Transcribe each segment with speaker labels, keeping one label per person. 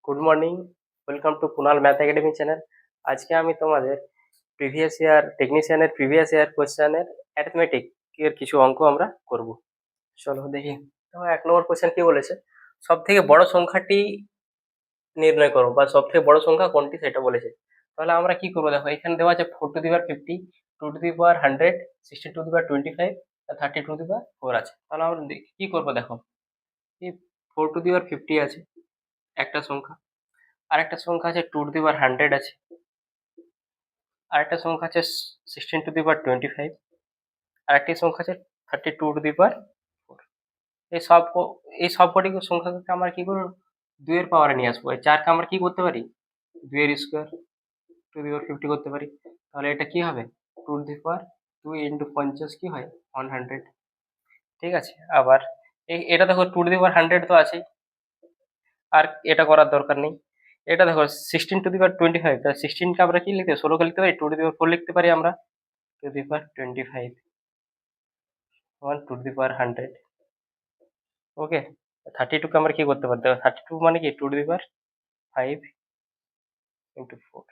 Speaker 1: Good morning, welcome to Kunal math academy channel. আজকে আমি তোমাদের প্রিভিয়াস ইয়ার টেকনিশিয়ানের প্রিভিয়াস ইয়ার কোশ্চেনের অ্যারিথমেটিক এর কিছু অঙ্ক আমরা করব। চলো দেখি। তো 1 নম্বর কোশ্চেন কি বলেছে, সব থেকে বড় সংখ্যাটি নির্ণয় করো বা সব থেকে বড় সংখ্যা কোনটি সেটা বলেছে। তাহলে আমরা কি করবো, দেখো এখানে দেওয়া আছে 4^50, 2^100, 16^25 আর 30^4 আছে। তাহলে আমরা কি করবো, দেখো এই 4^50 আছে একটা সংখ্যা, আরেকটা সংখ্যা আছে 2^100 আছে, আরেকটা সংখ্যা আছে 16^25, আরেকটি সংখ্যা আছে 32^4। এই সব কটি সংখ্যাকে আমরা কি করবো, 2 এর পাওয়ারে নিয়ে আসবো। এই 4কে আমরা কি করতে পারি, 2 এর স্কোয়ার 2^50 করতে পারি। তাহলে এটা কি হবে, 2^2 ইন্টু 50 কি হয় 100। ঠিক আছে, আবার এটা দেখো 2^100 তো আছেই, আর এটা করার দরকার নেই। এটা দেখো 16^25, তাহলে 16কে আমরা কি লিখতে 16কে লিখতে পারি, 2^4 লিখতে পারি আমরা, 2^25 2^100। ওকে, 32কে আমরা কি করতে পারি, দেখো 32 মানে কি 2^5 ইন্টু 4,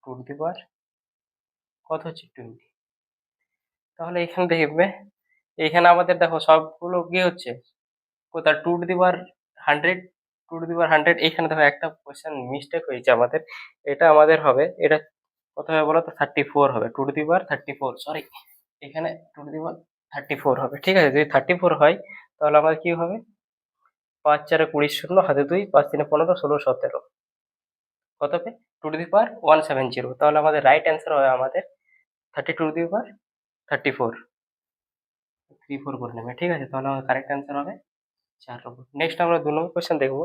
Speaker 1: 2^, কত হচ্ছে 20। তাহলে এখানে দেখবে, এখানে আমাদের দেখো সবগুলো কি হচ্ছে, কোথায় 2^100, 2^100। এখানে দেখো একটা কোয়েশ্চেন মিস্টেক হয়েছে আমাদের, এটা আমাদের হবে, এটা কত হবে বলো তো, 34 হবে, 2^34, সরি, এখানে 2^34 হবে। ঠিক আছে, যদি 34 হয় তাহলে আমাদের কি হবে, 5×4 20, শূন্য হাতে 2, 5×3 15, 16 17, কত হবে 2^170। তাহলে আমাদের রাইট অ্যান্সার হবে আমাদের 32^34, 34 করে নেবে। ঠিক আছে, তাহলে আমাদের কারেক্ট অ্যান্সার হবে 4 নম্বর। নেক্সট আমরা 2 নম্বর কোয়েশ্চেন দেখবো।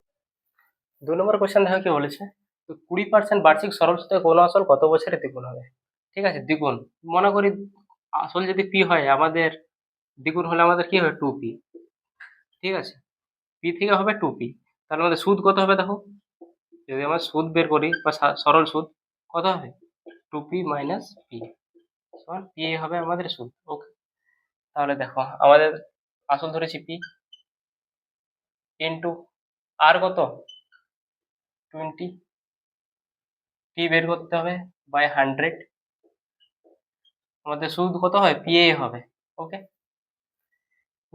Speaker 1: 2 নম্বর কোয়েশ্চেন দেখো কি বলেছে, তো 20% বার্ষিক সরল সুদে কোন আসল কত বছরে দ্বিগুণ হবে। ঠিক আছে, দ্বিগুণ, মনে করি আসল যদি পি হয়, আমাদের দ্বিগুণ হলে আমাদের কি হবে 2p। ঠিক আছে, পি থেকে হবে 2p, তাহলে আমাদের সুদ কত হবে দেখো, যদি আমরা সুদ বের করি বা সরল সুদ কত হবে, 2p মাইনাস পি সমান পি হবে আমাদের সুদ। ওকে, তাহলে দেখো আমাদের আসল ধরেছি পি ইন্টু আর কত 20, পি বের করতে হবে বাই 100, আমাদের সুদ কত হয় পি হবে। ওকে,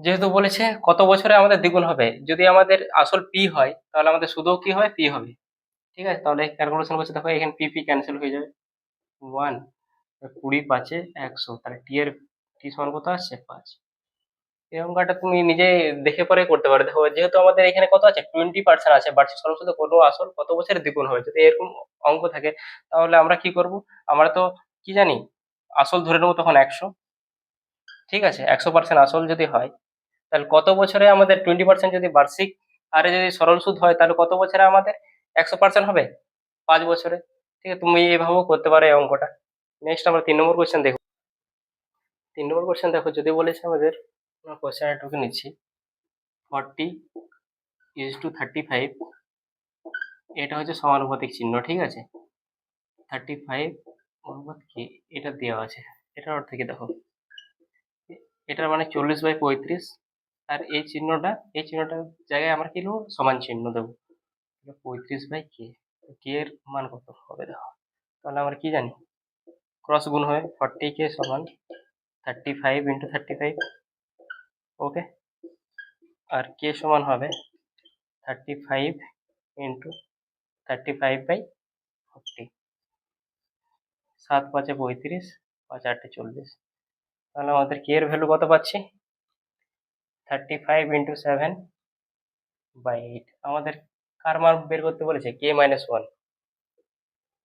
Speaker 1: যেহেতু বলেছে কত বছরে আমাদের দ্বিগুণ হবে, যদি আমাদের আসল পি হয় তাহলে আমাদের সুদও কি হবে পি হবে। ঠিক আছে, তাহলে ক্যালকুলেশন করছে, দেখো এখানে পি পি ক্যান্সেল হয়ে যাবে, 1, 20×5 100, তাহলে টি সমান কত আসছে 5। এই অঙ্কটা তুমি নিজে দেখে পরে করতে পারো। দেখো যেহেতু আমাদের এখানে কত আছে 20% আছে, বার্ষিক সরল সুদে কোনো আসল কত বছরে দ্বিগুণ হবে, যদি এরকম অঙ্ক থাকে তাহলে আমরা কি করব, আমরা তো কি জানি, আসল ধরে নেবো তখন 100। ঠিক আছে, 100% আসল যদি হয় তাহলে কত বছরে আমাদের 20% যদি বার্ষিক হারে যদি সরল সুদ হয়, তাহলে কত বছরে আমাদের 100% হবে, 5 বছরে। ঠিক আছে, তুমি এভাবেও করতে পারো এই অঙ্কটা। নেক্সট আমরা 3 নম্বর কোয়েশ্চেন দেখব। 3 নম্বর কোয়েশ্চেন দেখো, যদি বলেছে আমাদের, কোয়েশ্চেনে ঢুকে নিচ্ছি, 40:35, এটা হচ্ছে সমানুপাতিক চিহ্ন। ঠিক আছে, 35 অনুপাত কি, এটা দেওয়া আছে, এটার অর্থ কি দেখো, এটার মানে 40/35, আর এই চিহ্নটার জায়গায় আমরা কি নেবো, সমান চিহ্ন দেবো, 35/k, কে এর মান কত হবে দেখো, তাহলে আমরা কি জানি, ক্রস গুণ হবে, 40k সমান 35 × 35। ওকে, আর কে সমান হবে 35 × 35/40, 7×5 = 35, 5×8 = 40। তাহলে আমাদের কে এর ভ্যালু কত পাচ্ছি, 35 × 7/8। আমাদের কার মান বের করতে বলেছে, k-1।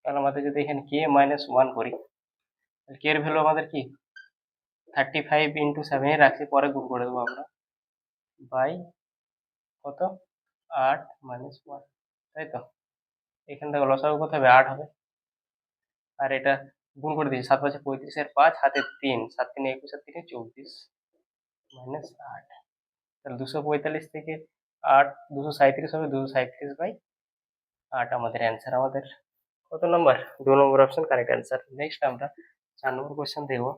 Speaker 1: তাহলে আমাদের যদি এখানে k-1 করি, তাহলে কে এর ভ্যালু আমাদের কি 35 × 7 রাখছি, পরে গুণ করে দেবো আমরা, বাই কত 8 - 1, তাই তো। এখান থেকে লসাগু কত হবে, 8 হবে, আর এটা গুণ করে দিয়েছি, 7×5 = 35, এর 5 হাতে 3, 7×3 = 21, আর 3 = 24 - 8, তাহলে 245 থেকে 8 237 হবে, 237/8 আমাদের অ্যান্সার। আমাদের কত নম্বর, 2 নম্বর অপশন কারেক্ট অ্যান্সার। নেক্সট আমরা 4 নম্বর কোয়েশ্চেন দেখবো।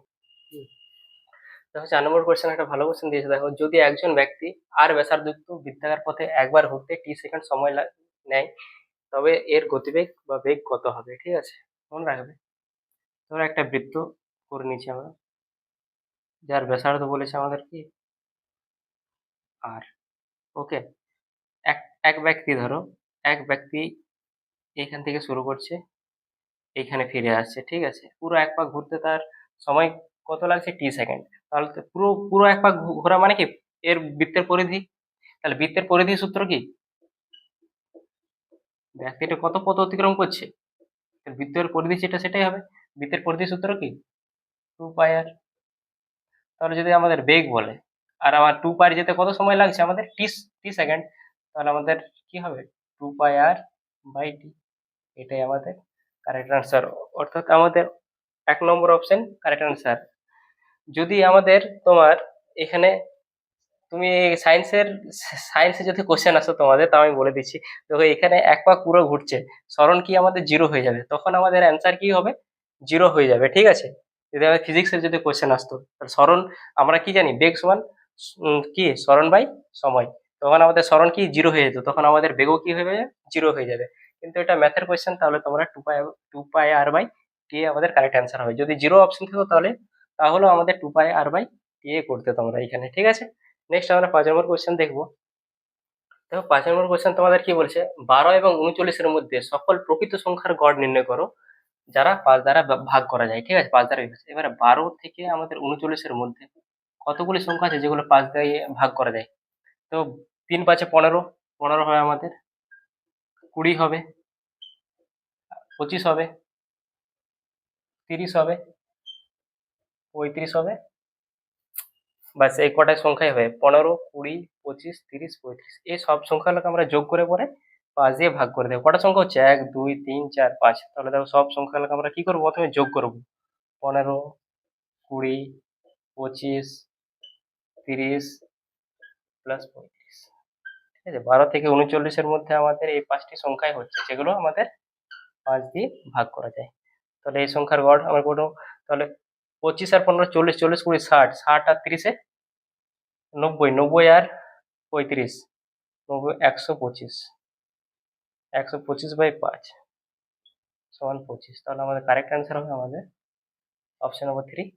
Speaker 1: দেখো 4 নম্বর কোয়েশ্চেন একটা ভালো কোয়েশ্চেন দিয়েছে। দেখো, যদি একজন ব্যক্তি আর ব্যাসার্ধযুক্ত বৃত্তাকার পথে একবার ঘুরতে t সেকেন্ড সময় নেয়, তবে এর গতিবেগ বা বেগ কত হবে, ঠিক আছে? মনে রাখবে। ধরো একটা বৃত্ত করে নিচ্ছি আমরা, যার ব্যাসার্ধ বলেছে আমাদের কি আর। ওকে, এক এক ব্যক্তি ধরো, এক ব্যক্তি এখান থেকে শুরু করছে, এইখানে ফিরে আসছে, ঠিক আছে? পুরো এক পাক ঘুরতে তার সময় কত লাগছে? t second. তাহলে তো পুরো পুরো এক পাক ঘোরা মানে কি এর বৃত্তের পরিধি। তাহলে বৃত্তের পরিধি সূত্র কি? ব্যক্তিটা কত পথ অতিক্রম করছে, বৃত্তের পরিধি যেটা সেটাই হবে। বৃত্তের পরিধি সূত্র কি? 2πr। তাহলে যদি আমাদের বেগ বলে আর আমার 2π যেতে কত সময় লাগছে আমাদের টি সেকেন্ড, তাহলে আমাদের কি হবে? 2πr/t। এটাই আমাদের কারেক্ট আনসার। অর্থাৎ আমাদের 1 নম্বর অপশন কারেক্ট আনসার। যদি আমাদের তোমার এখানে তুমি সায়েন্সে যদি কোশ্চেন আসো তোমাদের, তাও আমি বলে দিচ্ছি। দেখো এখানে এক পাক পুরো ঘুরছে, সরণ কি আমাদের জিরো হয়ে যাবে, তখন আমাদের অ্যান্সার কি হবে? জিরো হয়ে যাবে, ঠিক আছে? যদি আমাদের ফিজিক্সের যদি কোশ্চেন আসতো, তাহলে সরণ আমরা কি জানি? বেগ সমান কি সরণ বাই সময়। তখন আমাদের সরণ কি জিরো হয়ে যেত, তখন আমাদের বেগও কি হয়ে যাবে? জিরো হয়ে যাবে। কিন্তু এটা ম্যাথের কোশ্চেন, তাহলে তোমরা two pi R by T আমাদের কারেক্ট অ্যান্সার হবে। যদি জিরো অপশন থাকতো তাহলেও আমাদের 2πr/টি করতে তোমরা এখানে, ঠিক আছে? নেক্সট আমরা 5 নম্বর কোশ্চেন দেখবো। দেখো 5 নম্বর কোশ্চেন তোমাদের কি বলছে? 12 এবং 39-এর মধ্যে সকল প্রকৃত সংখ্যার গড় নির্ণয় করো যারা 5 দ্বারা ভাগ করা যায়, ঠিক আছে? 5 দ্বারা বিভাজ্য। এবারে 12 থেকে আমাদের 39-এর মধ্যে কতগুলি সংখ্যা আছে যেগুলো 5 দিয়ে ভাগ করা যায়? তো 3×5 15, 15 হয় আমাদের, 20 হবে, 25 হবে, 30 হবে, 35 হবে, বাস এই কটাই সংখ্যাই হবে। 15, 20, 25, 30, 35, এই সব সংখ্যাগুলোকে আমরা যোগ করে পরে 5 দিয়ে ভাগ করে দেবো। কটা সংখ্যা হচ্ছে? 1, 2, 3, 4, 5। তাহলে দেখো সব সংখ্যাগুলোকে আমরা কি করবো? প্রথমে যোগ করবো। 15, 20, 25, 30 প্লাস 35, ঠিক আছে? 12 থেকে 39-এর মধ্যে আমাদের এই 5টি সংখ্যাই হচ্ছে যেগুলো আমাদের 5 দিয়ে ভাগ করা যায়। তাহলে এই সংখ্যার গড় আমরা করবো। তাহলে 25 আর 15 40, 40, 20, 60, 60 আর 30-এ 90, 90 আর 35, 90, 125, 125/5 সমান 25। তাহলে আমাদের কারেক্ট অ্যান্সার হবে আমাদের অপশন নম্বর 3,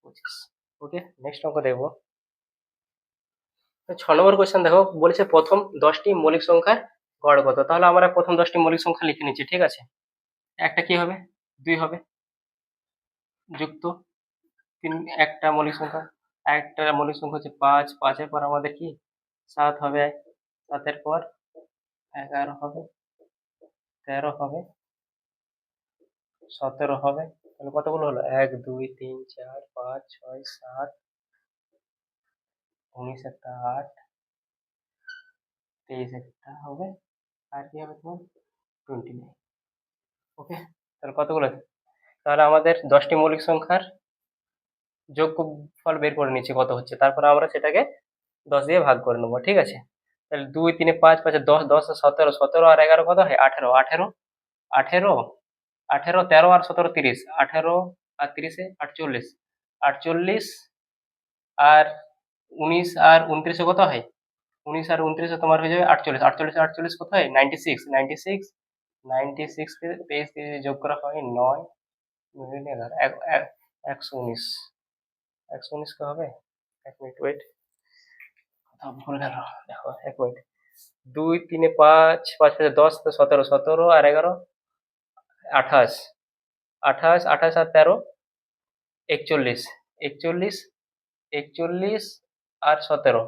Speaker 1: 25। ওকে, নেক্সট অঙ্ক দেখবো। 6 নম্বর কোয়েশ্চেন দেখো, বলেছে প্রথম 10টি মৌলিক সংখ্যার গড় কত? তাহলে আমরা প্রথম 10টি মৌলিক সংখ্যা লিখে নিচ্ছি, ঠিক আছে? একটা কি হবে? 2 হবে, যুক্ত একটা মৌলিক সংখ্যা, একটা মৌলিক সংখ্যা হচ্ছে 5, 5-এর পর আমাদের কি 7 হবে, 7-এর পর 11 হবে, 13 হবে, 17 হবে। তাহলে কতগুলো হলো? 1, 2, 3, 4, 5, 6, 7, 19 একটা, 8, 23 একটা হবে, আর কি হবে তোমার? 29। ওকে, তাহলে কতগুলো আছে? তাহলে আমাদের 10টি মৌলিক সংখ্যার যোগফল বের করে নিচ্ছি কত হচ্ছে, তারপর আমরা সেটাকে 10 দিয়ে ভাগ করে নেবো, ঠিক আছে? তাহলে 2, 3, 5, 5, 10, 10, 17, 17 আর 11 কত হয়? 18, 18, 18, 18, 13 আর 17, 30, 18 আর 30-এ 48, 48 আর 19 আর 29-এ কত হয়? 19 আর 29-এ তোমার হয়ে যাবে 48, 48 আর 48 কত হয়? 96, 96, 96-কে 23 দিয়ে যোগ করা হয় 9, 119, 119 কে হবে? 1 মিনিট ওয়েট, ভুল গেল, দেখো 1 মিনিট। 2, 3, 5, 5, 5, 10, 17, 17 আর 11, 28, 28, 28 আর 13, 41, 41, 41 আর 17,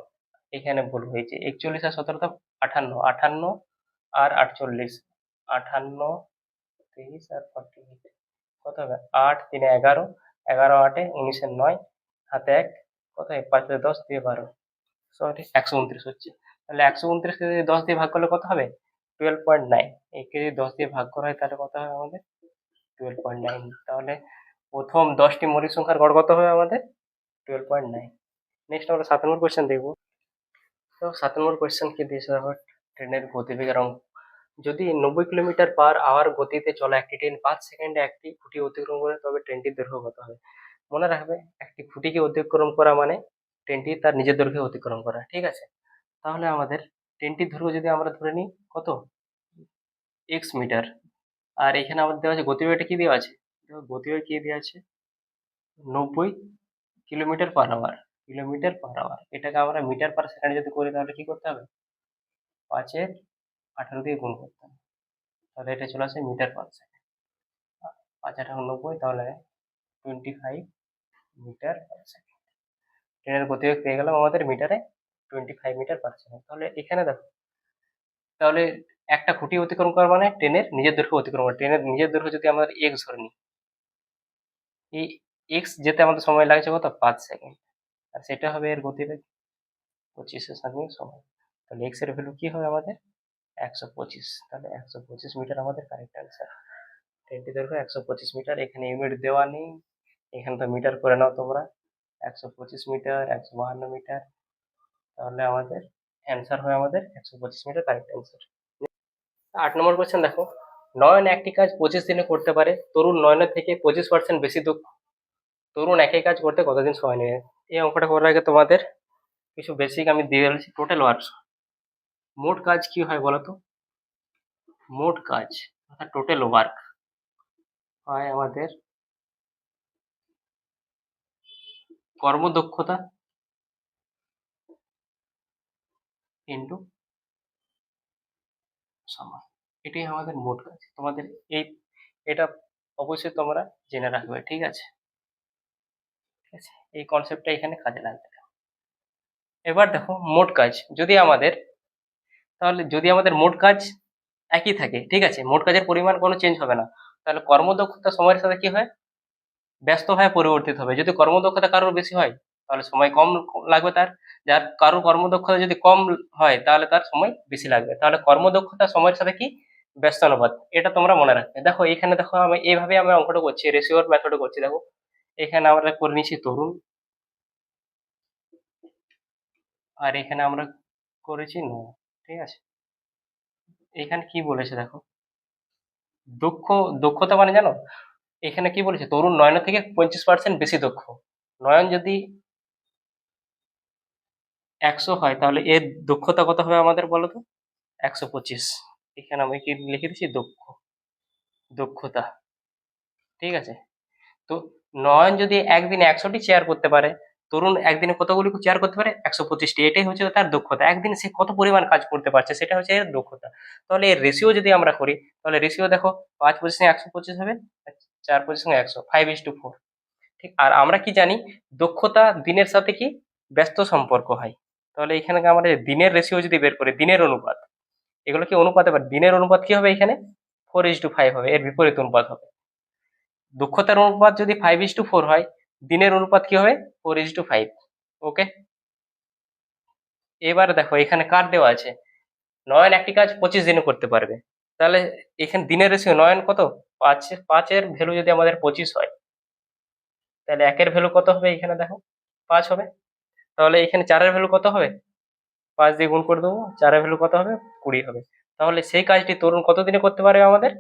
Speaker 1: এখানে ভুল হয়েছে। 41 আর 17 তো 58, 58 আর 48, 58, 23 আর 48 কত হবে? 8, 3, 11, 11, 8, 19, 9, হাতে 1, কত হয়? 5, 10 দিয়ে 12, সরি 129 হচ্ছে। তাহলে 129-কে যদি 10 দিয়ে ভাগ করলে কত হবে? 12.9। একে যদি 10 দিয়ে ভাগ করা হয় তাহলে কত হবে আমাদের? 12.9। তাহলে প্রথম 10টি মৌলিক সংখ্যার গড় কত হবে আমাদের? 12.9। নেক্সট আমরা 7 নম্বর কোয়েশ্চেন দেখবো। তো 7 নম্বর কোয়েশ্চেন কি দিয়েছে দেখো, ট্রেনের গতিবেগের অঙ্ক। যদি 90 কিলোমিটার/আওয়ার গতিতে চলা একটি ট্রেন 5 সেকেন্ডে একটি খুঁটি অতিক্রম করে, তবে ট্রেনটির দৈর্ঘ্য কত হবে? মনে রাখবে, একটি খুঁটিকে অতিক্রম করা মানে ট্রেনটি তার নিজের দৈর্ঘ্যে অতিক্রম করা, ঠিক আছে? তাহলে আমাদের ট্রেনটির দৈর্ঘ্য যদি আমরা ধরে নিই কত? এক্স মিটার, আর এখানে আমাদের দেওয়া আছে গতিবেগটা কি দেওয়া আছে, গতিবেগ কি দেওয়া আছে 90 kilometre per hour. Kilometre per hour এটাকে আমরা মিটার পার সেকেন্ড যদি করি তাহলে কি করতে হবে, 5-এর 18 দিয়ে গুণ করতে হবে, তাহলে এটা চলে আসে মিটার পার সেকেন্ড। 5-8-90, তাহলে 25 মিটার পার সেকেন্ড। ট্রেনের গতিবেগ পেয়ে গেলাম আমাদের মিটারে 25 মিটার পার সেকেন্ড। তাহলে এখানে দেখো, তাহলে একটা খুঁটি অতিক্রম করা মানে ট্রেনের নিজের দৈর্ঘ্য অতিক্রম করা। ট্রেনের নিজের দৈর্ঘ্য যদি আমরা এক্স ধরে নিই, এই এক্স যেতে আমাদের সময় লাগছে কত, 5 সেকেন্ড, আর সেটা হবে এর গতিবেগ 25 সময়। তাহলে এক্স এর ভ্যালু কি হবে আমাদের 125। তাহলে 125 মিটার আমাদের কারেক্ট অ্যান্সার। ট্রেনটি দৈর্ঘ্য 125 মিটার, এখানে ইউনিট দেওয়া নেই, এখানে তো মিটার করে নাও তোমরা। 125 মিটার, 152 মিটার, তাহলে আমাদের অ্যান্সার হয় আমাদের 125 মিটার কারেক্ট অ্যান্সার। 8 নম্বর কোয়েশ্চেন দেখো, নয়ন একটি কাজ 25 দিনে করতে পারে, তরুণ নয়নের থেকে 25% বেশি দক্ষ। তরুণ একই কাজ করতে কতদিন সময় নেবে? এই অঙ্কটা করার আগে তোমাদের কিছু বেসিক আমি দিয়ে দিয়েছি। টোটাল ওয়ার্কস, মোট কাজ কি হয় বলতো, মোট কাজ অর্থাৎ টোটাল ওয়ার্ক হয় আমাদের কর্মদক্ষতা ইন্টু সময়, এটাই আমাদের মোট কাজ। তোমাদের এই এটা অবশ্যই তোমরা জেনে রাখবে, ঠিক আছে? ঠিক আছে, এই কনসেপ্টটা এখানে কাজে লাগবে। এবার দেখো মোট কাজ যদি আমাদের, তাহলে যদি আমাদের মোট কাজ একই থাকে, ঠিক আছে, মোট কাজের পরিমাণ কোনো চেঞ্জ হবে না, তাহলে কর্মদক্ষতা সময়ের সাথে কি হয়, ব্যস্তভাবে পরিবর্তিত হবে। যদি কর্মদক্ষতা কারোর বেশি হয় তাহলে সময় কম লাগবে তার, যার কারো কর্মদক্ষতা যদি কম হয় তাহলে তার সময় বেশি লাগবে। তাহলে কর্মদক্ষতা সময়ের সাথে কি, ব্যস্তানুপাত, এটা তোমরা মনে রাখবে। দেখো এখানে দেখো আমি এইভাবে আমি অঙ্কটা করছি, রেশিওর মেথডে করছি। দেখো এখানে আমরা করে নিচ্ছি তরুণ, আর এখানে আমরা করেছি নয়, ঠিক আছে। এখানে কি বলেছে দেখো, দক্ষ, দক্ষতা মানে জানো এখানে কি বলেছে, তরুণ নয়নের থেকে 25% বেশি দক্ষ। নয়ন যদি 100 হয় তাহলে এর দক্ষতা কত হবে আমাদের বলো তো, 125। এখানে আমি কি লিখে দিচ্ছি, দক্ষতা, ঠিক আছে। তো নয়ন যদি একদিনে 100টি চেয়ার করতে পারে, তরুণ একদিনে কতগুলি চেয়ার করতে পারে, 125টি। এটাই হচ্ছে তার দক্ষতা, একদিনে সে কত পরিমাণ কাজ করতে পারছে সেটা হচ্ছে এর দক্ষতা। তাহলে এর রেশিও যদি আমরা করি, তাহলে রেশিও দেখো 5 পজিশনে 125 হবে, 4 পজিশনে 100, 5:4। ঠিক, আর আমরা কি জানি, দক্ষতা দিনের সাথে কি ব্যস্ত সম্পর্ক হয়। তাহলে এখানে আমাদের দিনের রেশিও যদি বের করি, দিনের অনুপাত, এগুলো কি অনুপাত, এবার দিনের অনুপাত কি হবে এখানে 4:5 হবে, এর বিপরীত অনুপাত হবে। দক্ষতার অনুপাত যদি 5:4 হয়, দিনের অনুপাত কি হবে 4:5। ওকে, এবার দেখো এখানে কার দেওয়া আছে, নয়ন একটি কাজ 25 দিনে করতে পারবে, তাহলে এখানে দিনের রেশিও নয়ন কত, 5, 5-এর ভ্যালু যদি আমাদের 25 হয়, তাহলে একের ভ্যালু কত হবে এখানে দেখো 5 হবে। তাহলে এখানে 4-এর ভ্যালু কত হবে, 5 দিয়ে গুণ করে দেবো, 4-এর ভ্যালু কত হবে 20 হবে। তাহলে সেই কাজটি তরুণ কত দিনে করতে পারবে আমাদের,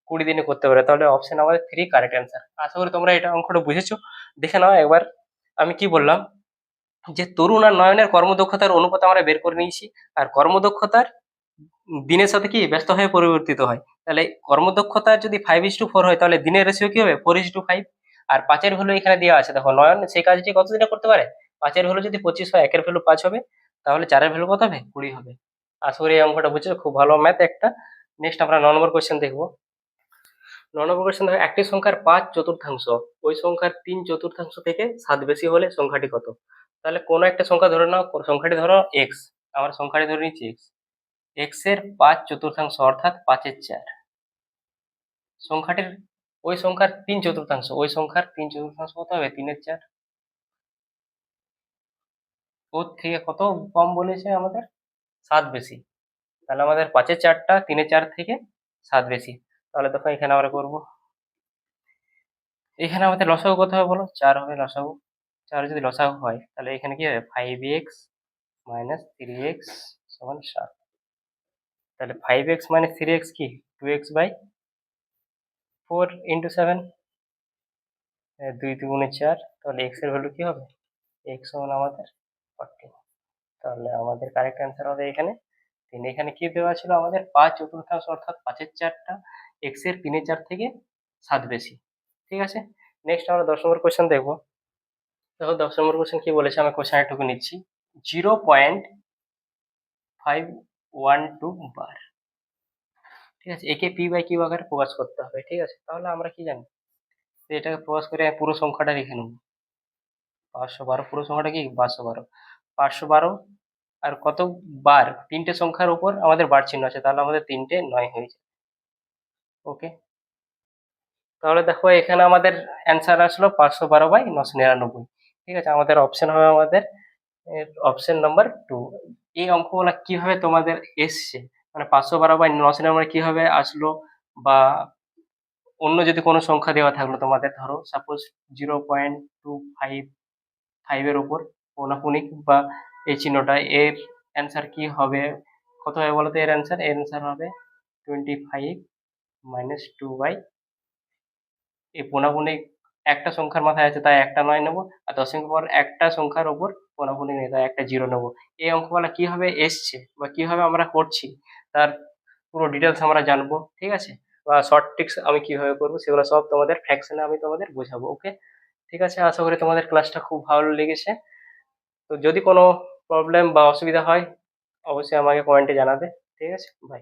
Speaker 1: 20 দিনে করতে পারে। তাহলে অপশন আমাদের 3 কারেক্ট অ্যান্সার। আশা করি তোমরা এটা অঙ্কটা বুঝেছো। দেখে নাও একবার আমি কি বললাম, যে তরুণ আর নয়নের কর্মদক্ষতার অনুপাত আমরা বের করে নিয়েছি, আর কর্মদক্ষতার দিনের সাথে কি ব্যস্ত হয়ে পরিবর্তিত হয়। তাহলে কর্মদক্ষতা যদি 5:4 হয় তাহলে দিনের রেশিও কি হবে 4:5। আর 5-এর ভ্যালু এখানে দেওয়া আছে, দেখো নয়ন সেই কাজটি কত দিনে করতে পারে, 5-এর ভ্যালু যদি 25 হয়, একের ভ্যালু 5 হবে, তাহলে 4-এর ভ্যালু কত হবে 20 হবে। আশা করি এই অঙ্কটা বুঝছো, খুব ভালো ম্যাথ একটা। নেক্সট আমরা 9 নম্বর কোয়েশ্চেন দেখবো। 9 নম্বর কোয়েশ্চেন দেখো, একটি সংখ্যার 5/4 ওই সংখ্যার 3/4 থেকে 7 বেশি হলে সংখ্যাটি কত? তাহলে কোনো একটা সংখ্যা ধরে নাও, সংখ্যাটি ধরো এক্স, আমরা সংখ্যাটি ধরে নিচ্ছি এক্স, এক্স এর 5/4 অর্থাৎ 5-এর 4, সংখ্যাটির ওই সংখ্যার 3/4, ওই সংখ্যার 3/4 কত হবে 3-এর 4, ওর থেকে কত কম বলেছে আমাদের 7 বেশি। তাহলে আমাদের 5-এর 4টা 3-এর 4 থেকে 7 বেশি। তাহলে দেখো এখানে আমরা করবো, এখানে আমাদের লসাগু কত হবে বলো, 4 হবে লসাগু। 4 যদি লসাগু হয় তাহলে এখানে কি হবে 5x মাইনাস 3x সমান 7। তাহলে 5x মাইনাস 3x কি 2x বাই 4 ইন্টু 7, 2×2=4। তাহলে x এর ভ্যালু কি হবে, x সমান আমাদের 40। তাহলে আমাদের কারেক্ট অ্যান্সার হবে এখানে 3। এখানে কি দেওয়া ছিল আমাদের 5/4 অর্থাৎ 5/4টা, x এর 3/4 থেকে 7 বেশি। ঠিক আছে, নেক্সট আমরা 10 নম্বর কোয়েশ্চেন দেখবো। দেখো 10 নম্বর কোয়েশ্চেন কি বলেছে, আমি কোয়েশ্চেন একটুকু নিচ্ছি। 0.512 বার। ঠিক আছে, একে পি বাই কিউ আকারে প্রকাশ করতে হবে। ঠিক আছে, তাহলে আমরা কি জানি, তো এটাকে প্রকাশ করে পুরো সংখ্যাটা লিখে নেব। 512, পুরো সংখ্যাটা কি 512। 512 আর কত বার, তিনটে সংখ্যার উপর আমাদের বার চিহ্ন আছে, তাহলে আমাদের 3টে 9 হয়ে যায়। ওকে, তাহলে দেখো এখানে আমাদের অ্যান্সার আসলো 512/999। ঠিক আছে, আমাদের অপশন হবে আমাদের অপশন নাম্বার 2। এই অঙ্কগুলা কিভাবে তোমাদের এসছে, মানে 512/999 কিভাবে আসলো, বা অন্য যদি কোনো সংখ্যা দেওয়া থাকলো তোমাদের, ধরো সাপোজ 0.255 এর উপর পৌনাপুনিক বা এই চিহ্নটা, এর অ্যান্সার কি হবে, কত হবে বলো তো? এর অ্যান্সার হবে 25 - 2 বাই, এই পৌনাপুনিক একটা সংখ্যার মাথায় আছে তাই একটা 9 নেবো, আর দশমিক পর একটা সংখ্যার উপর পৌনাপুনিক নেই তাই একটা 0 নেবো। এই অঙ্কগুলা কিভাবে এসছে বা কিভাবে আমরা করছি তার পুরো ডিটেলস আমরা জানবো। ঠিক আছে, বা শর্ট ট্রিক্স আমি কিভাবে করবো সেগুলো সব তোমাদের ফ্র্যাকশনে আমি তোমাদের বোঝাবো। ওকে, ঠিক আছে, আশা করি তোমাদের ক্লাসটা খুব ভালো লেগেছে। তো যদি কোনো প্রবলেম বা অসুবিধা হয় অবশ্যই আমাকে কমেন্টে জানাবে। ঠিক আছে, বাই।